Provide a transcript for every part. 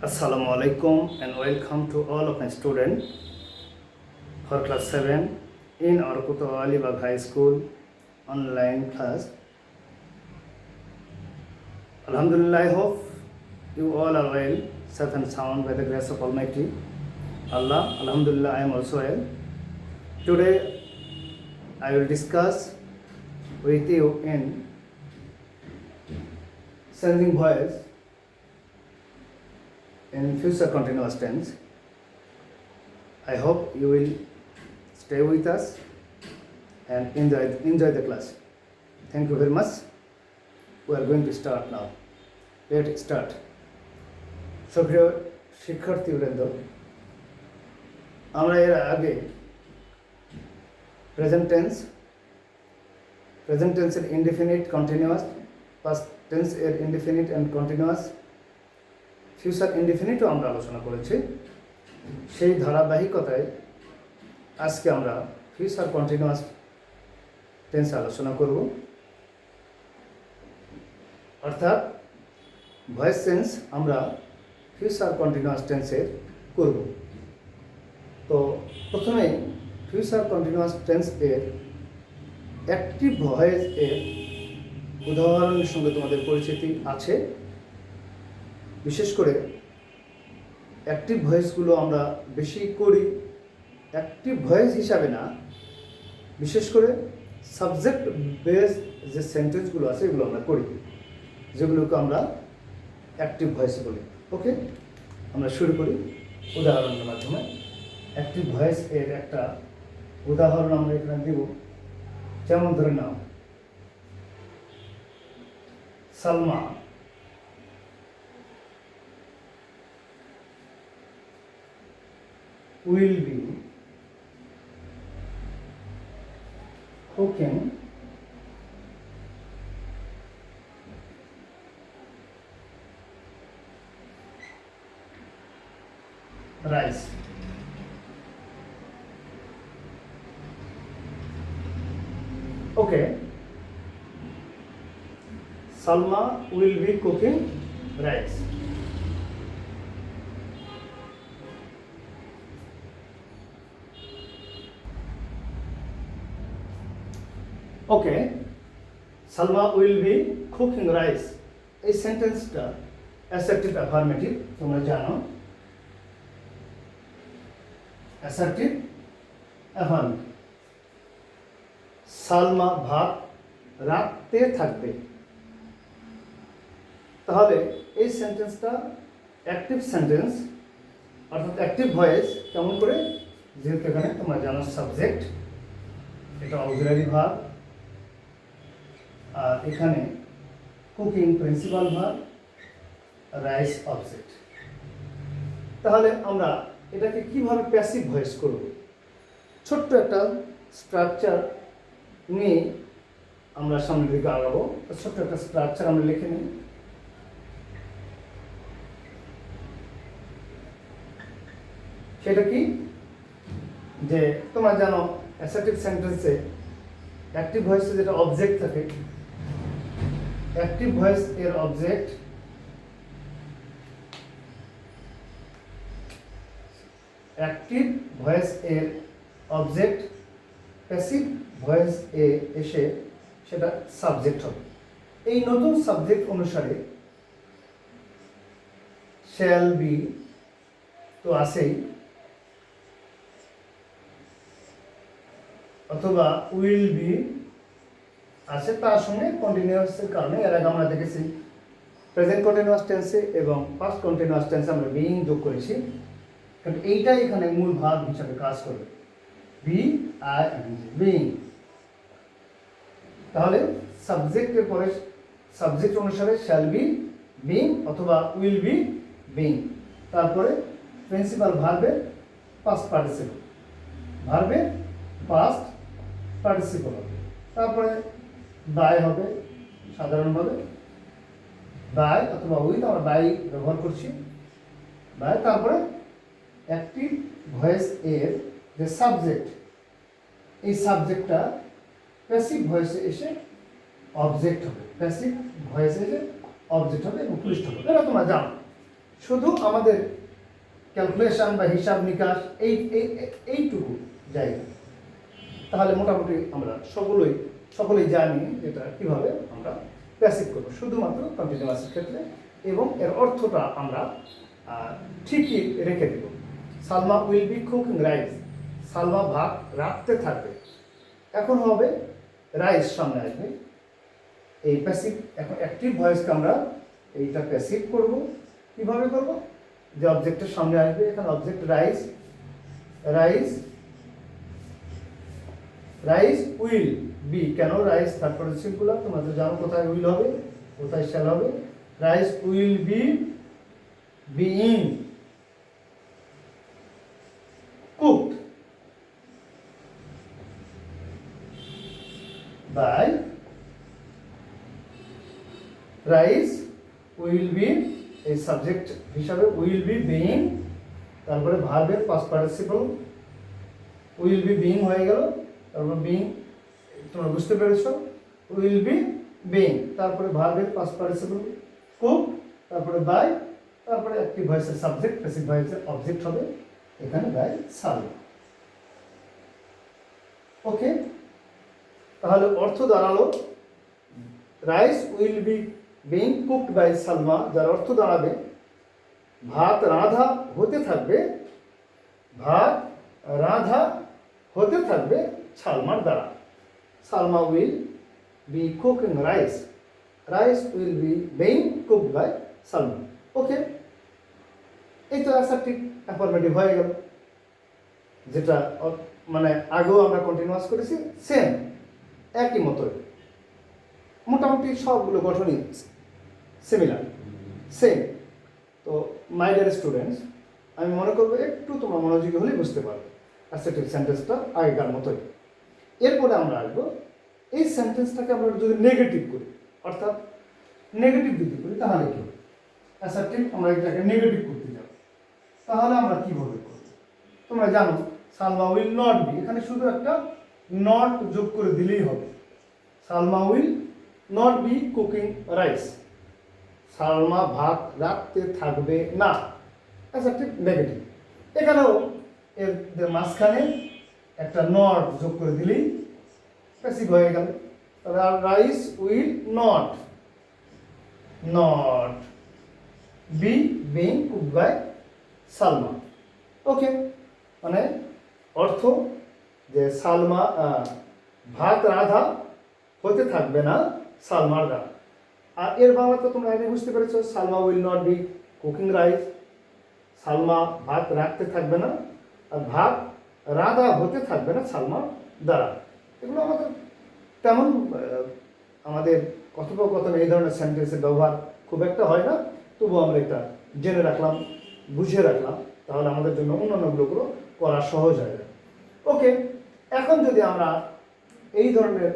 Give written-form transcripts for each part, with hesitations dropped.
Assalamu alaikum and welcome to all of my students for class 7 in our Kutuba Alibag High School online class. Alhamdulillah, I hope you all are well, safe and sound by the grace of Almighty Allah. Alhamdulillah, I am also well. Today I will discuss with you in sending voice in future continuous tense. I hope you will stay with us and enjoy the class. Thank you very much. We are going to start now. Let's start. সুপ্রিয় শিক্ষার্থীবৃন্দ, আমরা এর আগে present টেন্সের indefinite continuous, past tense এর indefinite and continuous, future ইনডিফিনিটও আমরা আলোচনা করেছি। সেই ধারাবাহিকতায় আজকে আমরা ফিউচার কন্টিনিউয়াস টেন্স আলোচনা করব, অর্থাৎ ভয়েস টেন্স আমরা ফিউচার কন্টিনিউয়াস টেন্সের করব। তো প্রথমে ফিউচার কন্টিনিউয়াস টেন্স এর অ্যাক্টিভ ভয়েস এর উদাহরণের সঙ্গে তোমাদের পরিচিতি আছে। বিশেষ করে অ্যাক্টিভ ভয়েসগুলো আমরা বেশি করি, অ্যাক্টিভ ভয়েস হিসাবে না, বিশেষ করে সাবজেক্ট বেস যে সেন্টেন্সগুলো আছে এগুলো আমরা করি, যেগুলোকে আমরা অ্যাক্টিভ ভয়েস বলি। ওকে, আমরা শুরু করি উদাহরণের মাধ্যমে। অ্যাক্টিভ ভয়েস এর একটা উদাহরণ আমরা এখানে দেব। যেমন ধরে নাও, Salma will be cooking rice. Okay, Salma will be cooking rice. Okay, Salma will be cooking rice, এই সেন্টেন্সটা অ্যাসার্টিভ অ্যাফার্মেটিভ, তোমরা জানো। অ্যাসার্টিভ অ্যাফার্মেটিভ, সালমা ভাত রাখতে থাকবে। তাহলে এই সেন্টেন্সটা অ্যাক্টিভ সেন্টেন্স, অর্থাৎ অ্যাক্টিভ ভয়েস। কেমন করে? যেহেতু এখানে তোমরা জানো সাবজেক্ট, এটা অক্সিলারি ভার্ব, আর এখানে cooking principal verb, rice object. তাহলে আমরা এটাকে কিভাবে প্যাসিভ ভয়েস করব? ছোট্ট একটা স্ট্রাকচার নিয়ে আমরা সামনের দিকে আগাবো। ছোট্ট একটা স্ট্রাকচার আমরা লিখে নিই। সেটা কি? যে তোমরা জানো অ্যাসার্টিভ সেন্টেন্সে অ্যাক্টিভ ভয়েসে যেটা অবজেক্ট থাকে, অ্যাক্টিভ ভয়েস এর অবজেক্ট অ্যাক্টিভ ভয়েস এর অবজেক্ট প্যাসিভ ভয়েস এ এসে সেটা সাবজেক্ট হবে। এই নতুন সাবজেক্ট অনুসারে শ্যাল বি তো আসেই, অথবা উইল বি আছে, তার সঙ্গে কন্টিনিউয়াসের কারণে এর আগে আমরা দেখেছি প্রেজেন্ট কন্টিনিউয়াস টেন্সে এবং পাস্ট কন্টিনিউয়াস টেন্সে আমরা বিইং যোগ করেছি, কারণ এইটাই এখানে মূল ভাব হিসাবে কাজ করবে, বি আই বিইং। তাহলে সাবজেক্টের পরে সাবজেক্ট অনুসারে শ্যাল বি বিইং অথবা উইল বি বিইং, তারপরে প্রিন্সিপাল ভার্বের পাস্ট পার্টিসিপল, ভার্বের পাস্ট পার্টিসিপল হবে, তারপরে বাই হবে সাধারণভাবে, বাই অথবা উইথ, আমরা বাই ব্যবহার করছি, বাই। তারপরে অ্যাক্টিভ ভয়েস এর যে সাবজেক্ট, এই সাবজেক্টটা প্যাসিভ ভয়েসে এসে অবজেক্ট হবে, প্যাসিভ ভয়েসে এসে অবজেক্ট হবে এবং পুলিশ হবে, এটা তোমরা জানো। শুধু আমাদের ক্যালকুলেশন বা হিসাব নিকাশ এইটুকু জায়গা, তাহলে মোটামুটি আমরা সকলেই জানি এটা কিভাবে আমরা প্যাসিভ করবো শুধুমাত্র কন্টিনিউয়াসের ক্ষেত্রে, এবং এর অর্থটা আমরা ঠিকই রেখে দেব। Salma will be cooking rice, Salma ভাত রাখতে থাকবে। এখন হবে রাইস সামনে আসবে, এই প্যাসিভ, এখন অ্যাক্টিভ ভয়েসকে আমরা এইটা প্যাসিভ করব। কিভাবে করব? যে অবজেক্টের সামনে আসবে, এখানে object rice, rice rice will be, কেন রাইস থার্ড পারসন সিঙ্গুলার, তোমরা তো জানো কোথায় উইল হবে কোথায় শ্যাল হবে। Rice will be being cooked by, rice will be এই সাবজেক্ট হিসাবে উইল বি বিইং, তারপরে ভার্বের past participle will be being হয়ে গেল, তারপর বিইং তোমরা বুঝতে পেরেছো, উইল বি বিইং, তারপরে ভার্বের পাস্ট পার্টিসিপল কুক, তারপরে বাই, তারপরে অ্যাক্টিভ ভয়েসের সাবজেক্ট, প্যাসিভ ভয়েসের অবজেক্ট হবে এখানে বাই সালমা। ওকে, তাহলে অর্থ দাঁড়ালো rice will be being cooked by Salma, যার অর্থ দাঁড়াবে ভাত রাধা হতে থাকবে, ভাত রাধা হতে থাকবে সালমার দ্বারা। Salma will be cooking rice, rice will be being cooked by Salma. Okay, এই তো অ্যাসার্টিভ অ্যাফার্মেটিভ হয়ে গেল, যেটা মানে আগেও আমরা কন্টিনিউয়াস করেছি, সেম একই মতোই, মোটামুটি সবগুলো গঠনই সিমিলার সেম। তো মাই ডিয়ার স্টুডেন্টস, আমি মনে করবো একটু তোমরা মনোযোগী হলেই বুঝতে পারবে অ্যাসার্টিভ সেন্টেন্সটা আগেকার মতোই। এরপরে আমরা আসবো এই সেন্টেন্সটাকে আমরা যদি নেগেটিভ করি, অর্থাৎ নেগেটিভ যদি করি তাহলে কি হবে? অ্যাসার্টিভ আমরা এটাকে নেগেটিভ করতে যাব, তাহলে আমরা কীভাবে করব? তোমরা জানো সালমা উইল নট বি, এখানে শুধু একটা নট যোগ করে দিলেই হবে। Salma will not B cooking rice, Salma ভাত রাখতে থাকবে না, অ্যাসার্টিভ নেগেটিভ। এখানেও এর মাঝখানে একটা নট যোগ করে দিলেই প্যাসিভ হয়ে গেল। তবে আর rice will not be being cooked by Salma. Okay, মানে অর্থ যে সালমা ভাত রাধা হতে থাকবে না সালমার দ্বারা। আর এর বাংলা তো তোমরা আগে বুঝতে পেরেছো, Salma will not B cooking rice, Salma ভাত রাখতে থাকবে না, আর ভাত রাধা হতে থাকবে না সালমার দ্বারা। এগুলো আমাদের তেমন আমাদের কথোপকথনে এই ধরনের সেন্টেন্সের ব্যবহার খুব একটা হয় না, তবুও আমরা এটা জেনে রাখলাম, বুঝে রাখলাম, তাহলে আমাদের জন্য অন্যান্যগুলো করা সহজ হয়ে যায়। ওকে, এখন যদি আমরা এই ধরনের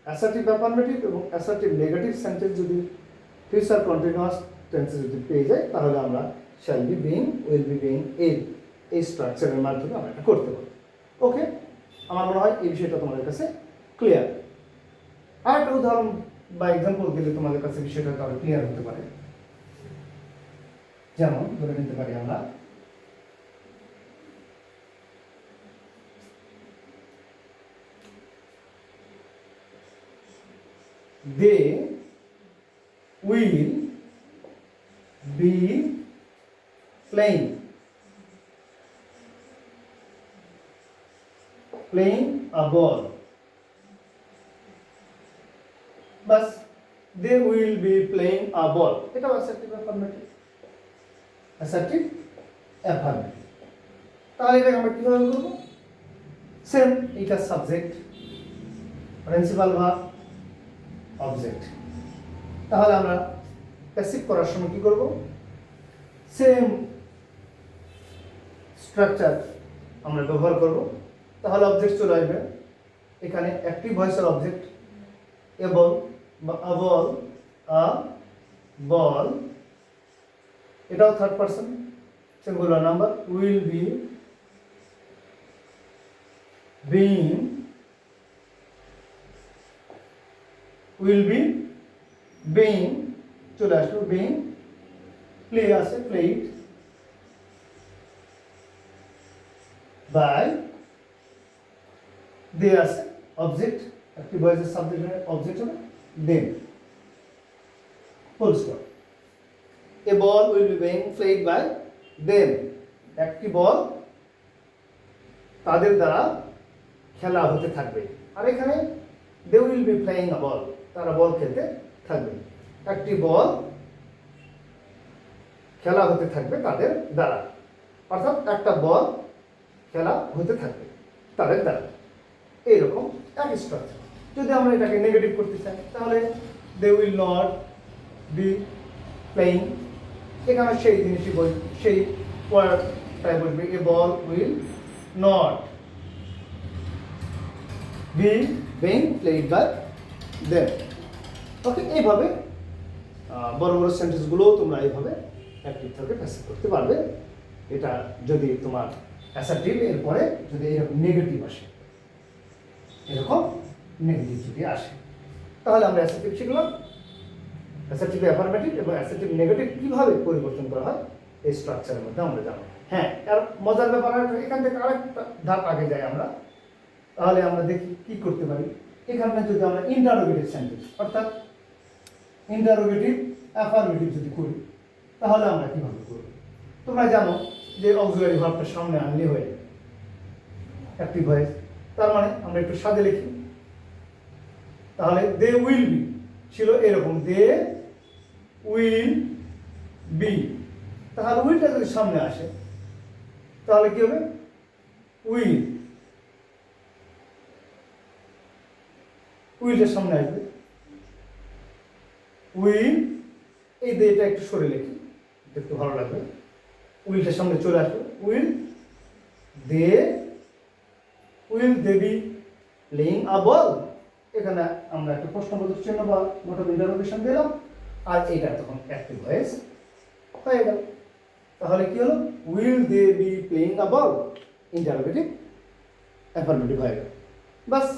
অ্যাসার্টিভ অ্যাফার্মেটিভ এবং অ্যাসার্টিভ নেগেটিভ সেন্টেন্স যদি ফিউচার কন্টিনিউয়াস টেন্সে যদি পেয়ে যাই, তাহলে আমরা shall be being, will be being এই স্ট্রাকচারের মাধ্যমে আমরা এটা করতে পারি। ওকে, আমার মনে হয় এই বিষয়টা তোমাদের কাছে ক্লিয়ার। আর একটা উদাহরণ বা এক্সাম্পল দিলে তোমাদের কাছে বিষয়টা আরো ক্লিয়ার হতে পারে। যেমন ধরে নিতে পারি আমরা they will be playing a ball, bus they will be playing a ball, এটা অ্যাসার্টিভ অ্যাফার্মেটিভ, অ্যাসার্টিভ অ্যাফার্মেটিভ। তাহলে এটাকে আমরা কিভাবে করবো? সেম, এটা সাবজেক্ট, প্রিন্সিপাল ভার্ব, অবজেক্ট। তাহলে আমরা প্যাসিভ করার সময় কি করব? সেম স্ট্রাকচার আমরা ব্যবহার করব। তাহলে অবজেক্ট চলে আসবে, এখানে অ্যাক্টিভ ভয়েসের অবজেক্ট এবল বা আবল, আ বল, এটাও third person singular number, will be being, will be being চলে আসলো, বিইং প্লে আছে, প্লেড বাই, দে আছে অবজেক্ট, একটি ভয়েসের সাবজেক্ট অবজেক্ট হবে them, full stop. A ball will be being played by them, একটি ball তাদের দ্বারা খেলা হতে থাকবে। আর এখানে they will be playing a ball, তারা বল খেলতে থাকবে। একটি বল খেলা হতে থাকবে তাদের দ্বারা, অর্থাৎ একটা বল খেলা হতে থাকবে তাদের দ্বারা। এইরকম এক স্ট্রাকচার। যদি আমরা এটাকে নেগেটিভ করতে চাই তাহলে they will not be playing, এখানে সেই জিনিসই বল, সেই ওয়ার্ডটাই বলবে a ball will not be being played by them. Okay, এইভাবে বড় বড় সেন্টেন্সগুলো তোমরা এইভাবে অ্যাক্টিভ থেকে প্যাসিভ করতে পারবে। এটা যদি তোমার অ্যাসার্টিভ এরপরে যদি এরকম নেগেটিভ আসে, এরকম নেগেটিভ যদি আসে, তাহলে আমরা অ্যাসার্টিভ শিখলাম। অ্যাসার্টিভ অ্যাফার্মেটিভ এবং অ্যাসার্টিভ নেগেটিভ কীভাবে পরিবর্তন করা হয় এই স্ট্রাকচারের মধ্যে আমরা জানবো। হ্যাঁ, আর মজার ব্যাপার এখান থেকে আরেকটা ধাপ আগে যাই আমরা, তাহলে আমরা দেখি কি করতে পারি। এখানে যদি আমরা ইন্টারোগেটিভ সেন্টেন্স অর্থাৎ ইন্টারোগেটিভ অ্যাফার্মেটিভ যদি করি তাহলে আমরা কীভাবে করব। তোমরা জানো যে অক্সিলারি ভার্বটা সামনে আনলে হয়ে অ্যাক্টিভ ভয়েস, তার মানে আমরা একটু সাজে লিখি। তাহলে দে উইল বি ছিল এরকম, দে উইল বি, তাহলে উইলটা যদি সামনে আসে তাহলে কি হবে, উইল, উইলটার সামনে আসবে উইল, এই দেটা একটু সরে লিখি একটু ভালো লাগবে, উইলটার সামনে চলে আসবে will they, will they be playing a ball, এখানে আমরা একটা প্রশ্নবোধক চিহ্ন বা নোট অফ ইন্টারোগেশন দিলাম, আর এটা তখন অ্যাক্টিভ ভয়েস হয়ে গেল। তাহলে কি হলো, will they be playing a ball, interrogative affirmative হয়ে গেল। বাস,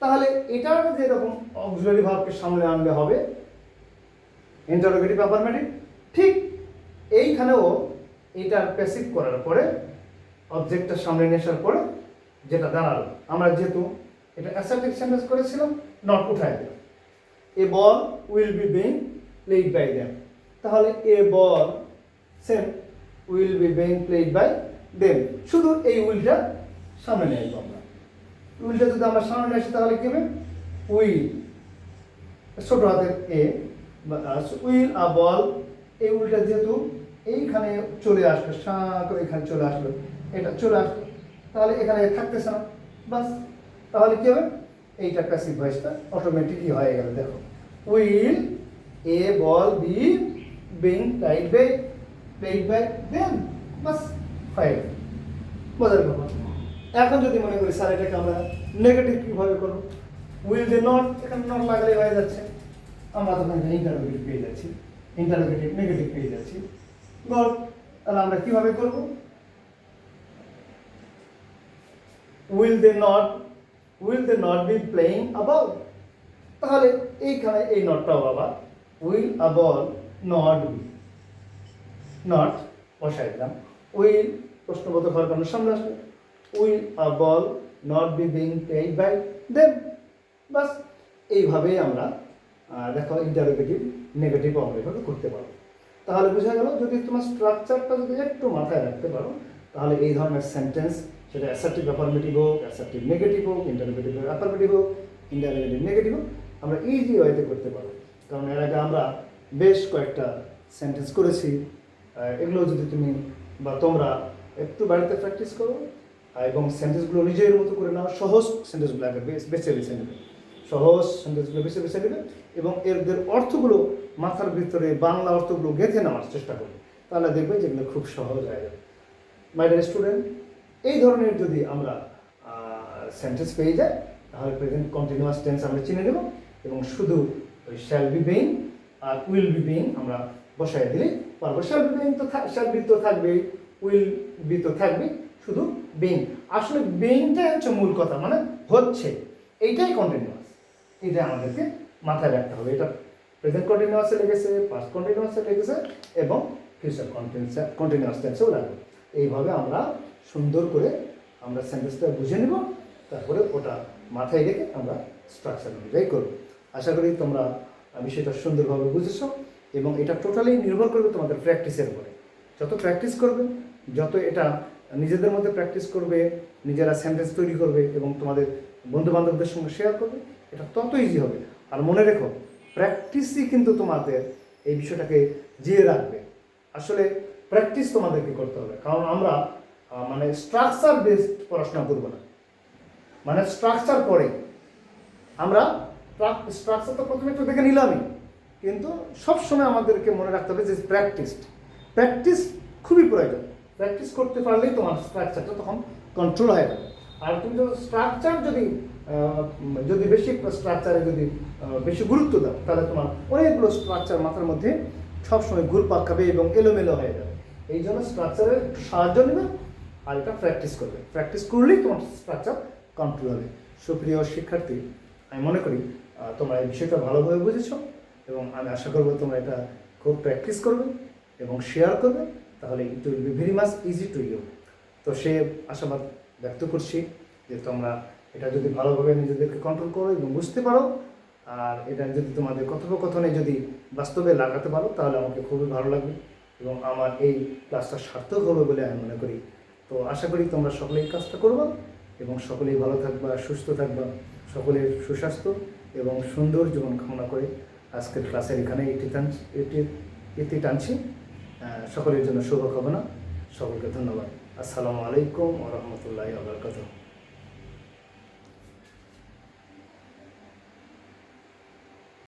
তাহলে এটার যেরকম অক্সিলারি ভার্বকে সামনে আনলে হবে ইন্টারোগেটিভ অ্যাফার্মেটিভ, ঠিক এইখানেও এইটার প্যাসিভ করার পরে অবজেক্টটা সামনে নিয়ে আসার পরে যেটা দাঁড়ালো, আমরা যেহেতু এটা অ্যাসার্টিভ সেন্টেন্স করেছিলাম, নট উঠায় দিলাম, a ball will be being played by them, তাহলে a ball same will be being played by them, শুধু এই উইলটা সামনে নিয়ে আসবো আমরা। উইলটা যদি আমরা সামনে নিয়ে আসি তাহলে কি হবে, উইল ছোট হাতের এ, উইল আ বল, এই উইলটা যেহেতু এইখানে চলে আসলো, করে এখানে চলে আসলো, এটা চলে আসলো, তাহলে এখানে থাকতেছে না। বাস, তাহলে কি হবে, এইটা প্যাসিভ ভয়েসটা অটোমেটিকই হয়ে গেল। দেখো, will a ball be being played by them, বাস হয়ে গেল। মজার ব্যাপার। এখন যদি মনে করি স্যার এটাকে আমরা নেগেটিভ কীভাবে করবো, উইল দে নট, এখানে নট লাগালে হয়ে যাচ্ছে, আমরা তখন ইন্টারোগেটিভ পেয়ে যাচ্ছি, ইন্টারোগেটিভ নেগেটিভ পেয়ে যাচ্ছি। গড, তাহলে আমরা কীভাবে করবো, will they not be playing a ball, তাহলে এইখানে এই নটটাও আবার will a ball not be, not বসাই দিলাম, উইল প্রশ্নবোধক হওয়ার কারণে সামনে আসবে, will a ball not be being played by them. বাস, এইভাবেই আমরা দেখো ইন্টারোগেটিভ নেগেটিভ আমরা এভাবে করতে পারবো। তাহলে বোঝা গেল, যদি তোমার স্ট্রাকচারটা যদি একটু মাথায় রাখতে পারো তাহলে এই ধরনের সেন্টেন্স, সেটা অ্যাসার্টিভ অ্যাফার্মেটিভ হোক, অ্যাসার্টিভ নেগেটিভ হোক, ইন্টারোগেটিভ অ্যাফার্মেটিভ হোক, ইন্টারোগেটিভ নেগেটিভ হোক, আমরা ইজি ওয়েতে করতে পারবো। কারণ এর আগে আমরা বেশ কয়েকটা সেন্টেন্স করেছি, এগুলো যদি তুমি বা তোমরা একটু বাড়িতে প্র্যাকটিস করো এবং সেন্টেন্সগুলো নিজের মতো করে নাও, সহজ সেন্টেন্সগুলো আগে বেছে নেবে, সহজ সেন্টেন্সগুলো বেছে নেবে এবং এদের অর্থগুলো মাথার ভিতরে বাংলা অর্থগুলো গেঁথে নেওয়ার চেষ্টা করবে, তাহলে দেখবে যেগুলো খুব সহজ হয়ে যাবে। মাই ডিয়ার স্টুডেন্ট, এই ধরনের যদি আমরা সেন্টেন্স পেয়ে যাই তাহলে প্রেজেন্ট কন্টিনিউয়াস টেন্স আমরা চিনে নেব এবং শুধু ওই শ্যাল বি বিং আর উইল বি বিং আমরা বসাই দিলেই পারবো। শ্যাল বি বিং তো শ্যাল বি তো থাকবেই, উইল বি তো থাকবে, শুধু বিং। আসলে বিংটাই হচ্ছে মূল কথা, মানে হচ্ছে, এইটাই কন্টিনিউয়াস, এটা আমাদেরকে মাথায় রাখতে হবে। এটা প্রেজেন্ট কন্টিনিউয়াসে লেগেছে, পাস্ট কন্টিনিউয়াসে লেগেছে এবং ফিউচার কন্টিনিউয়াস টেন্সেও রাখবো। এইভাবে আমরা সুন্দর করে আমরা সেন্টেন্সটা বুঝে নেব, তারপরে ওটা মাথায় রেখে আমরা স্ট্রাকচার অনুযায়ী করবো। আশা করি তোমরা বিষয়টা সুন্দরভাবে বুঝেছো, এবং এটা টোটালি নির্ভর করবে তোমাদের প্র্যাকটিসের উপরে। যত প্র্যাকটিস করবে, যত এটা নিজেদের মধ্যে প্র্যাকটিস করবে, নিজেরা সেন্টেন্স তৈরি করবে এবং তোমাদের বন্ধুবান্ধবদের সঙ্গে শেয়ার করবে, এটা তত ইজি হবে। আর মনে রেখো, প্র্যাকটিসই কিন্তু তোমাদের এই বিষয়টাকে জিয়ে রাখবে। আসলে প্র্যাকটিস তোমাদেরকে করতে হবে, কারণ আমরা মানে স্ট্রাকচার বেসড পড়াশোনা করবো না, মানে স্ট্রাকচার পরে আমরা স্ট্রাকচার তো প্রথমে একটু দেখে নিলামই, কিন্তু সবসময় আমাদেরকে মনে রাখতে হবে যে প্র্যাকটিস খুবই প্রয়োজন। প্র্যাকটিস করতে পারলেই তোমার স্ট্রাকচারটা তখন কন্ট্রোল হয়ে যাবে। আর তুমি যদি স্ট্রাকচার যদি বেশি স্ট্রাকচারে যদি বেশি গুরুত্ব দাও, তাহলে তোমার অনেকগুলো স্ট্রাকচার মাথার মধ্যে সবসময় ঘুরপাক খাবে এবং এলোমেলো হয়ে যাবে। এই জন্য স্ট্রাকচারের একটু সাহায্য নেবে, আর এটা প্র্যাকটিস করবে। প্র্যাকটিস করলেই তোমার স্ট্রাকচার কন্ট্রোল হবে। সুপ্রিয় শিক্ষার্থী, আমি মনে করি তোমরা এই বিষয়টা ভালোভাবে বুঝেছো, এবং আমি আশা করবো তোমরা এটা খুব প্র্যাকটিস করবে এবং শেয়ার করবে, তাহলে it will be very much easy to you. তো সে আশাবাদ ব্যক্ত করছি যে তোমরা এটা যদি ভালোভাবে নিজেদেরকে কন্ট্রোল করো এবং বুঝতে পারো, আর এটা যদি তোমাদের কথোপকথনে যদি বাস্তবে লাগাতে পারো, তাহলে আমাকে খুবই ভালো লাগবে এবং আমার এই ক্লাসটা সার্থক হবে বলে আমি মনে করি। তো আশা করি তোমরা সকলেই কাজটা করবা এবং সকলেই ভালো থাকবা, সুস্থ থাকবা, সকলের সুস্বাস্থ্য এবং সুন্দর জীবন কামনা করে আজকের ক্লাসের এখানে এটি টানছি। সকলের জন্য শুভকামনা। সকলকে ধন্যবাদ। আসসালামু আলাইকুম ওয়া রাহমাতুল্লাহি ওয়া বারাকাতুহু।